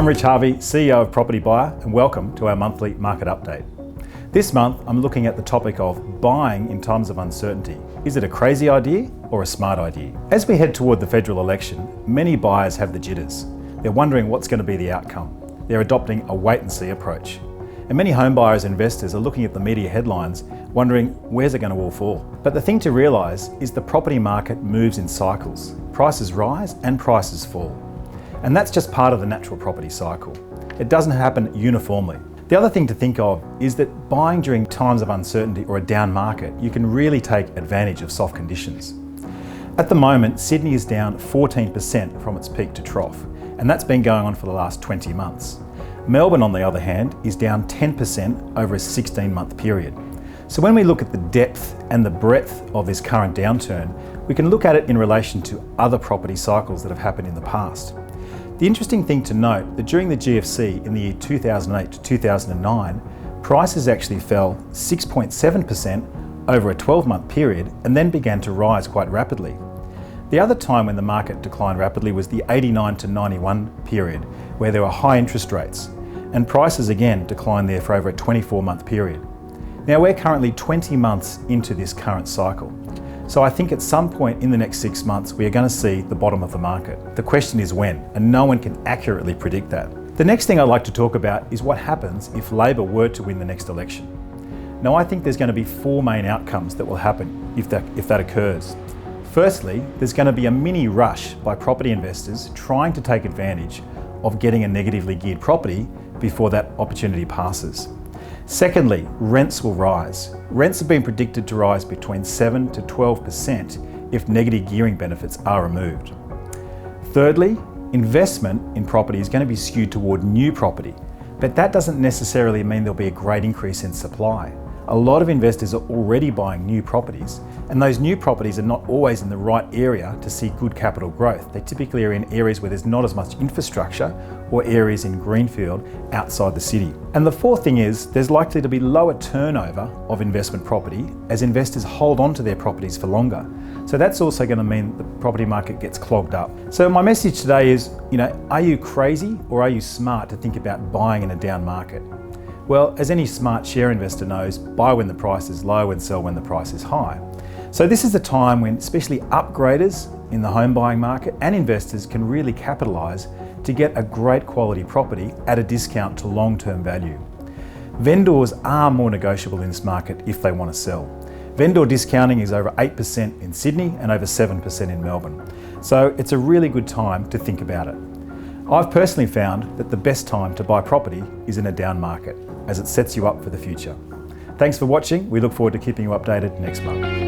I'm Rich Harvey, CEO of Property Buyer, and welcome to our monthly market update. This month, I'm looking at the topic of buying in times of uncertainty. Is it a crazy idea or a smart idea? As we head toward the federal election, many buyers have the jitters. They're wondering what's going to be the outcome. They're adopting a wait-and-see approach. And many home buyers and investors are looking at the media headlines, wondering where's it going to all fall. But the thing to realise is the property market moves in cycles. Prices rise and prices fall. And that's just part of the natural property cycle. It doesn't happen uniformly. The other thing to think of is that buying during times of uncertainty or a down market, you can really take advantage of soft conditions. At the moment, Sydney is down 14% from its peak to trough, and that's been going on for the last 20 months. Melbourne, on the other hand, is down 10% over a 16-month period. So when we look at the depth and the breadth of this current downturn, we can look at it in relation to other property cycles that have happened in the past. The interesting thing to note that during the GFC in the year 2008 to 2009, prices actually fell 6.7% over a 12-month period and then began to rise quite rapidly. The other time when the market declined rapidly was the 89 to 91 period, where there were high interest rates, and prices again declined there for over a 24-month period. Now we're currently 20 months into this current cycle. So I think at some point in the next 6 months, we are going to see the bottom of the market. The question is when, and no one can accurately predict that. The next thing I'd like to talk about is what happens if Labor were to win the next election. Now I think there's going to be four main outcomes that will happen if that occurs. Firstly, there's going to be a mini rush by property investors trying to take advantage of getting a negatively geared property before that opportunity passes. Secondly, rents will rise. Rents have been predicted to rise between 7 to 12% if negative gearing benefits are removed. Thirdly, investment in property is going to be skewed toward new property, but that doesn't necessarily mean there'll be a great increase in supply. A lot of investors are already buying new properties, and those new properties are not always in the right area to see good capital growth. They typically are in areas where there's not as much infrastructure or areas in greenfield outside the city. And the fourth thing is there's likely to be lower turnover of investment property as investors hold on to their properties for longer. So that's also going to mean the property market gets clogged up. So my message today is, are you crazy or are you smart to think about buying in a down market? Well, as any smart share investor knows, buy when the price is low and sell when the price is high. So this is the time when especially upgraders in the home buying market and investors can really capitalise to get a great quality property at a discount to long-term value. Vendors are more negotiable in this market if they want to sell. Vendor discounting is over 8% in Sydney and over 7% in Melbourne. So it's a really good time to think about it. I've personally found that the best time to buy property is in a down market, as it sets you up for the future. Thanks for watching. We look forward to keeping you updated next month.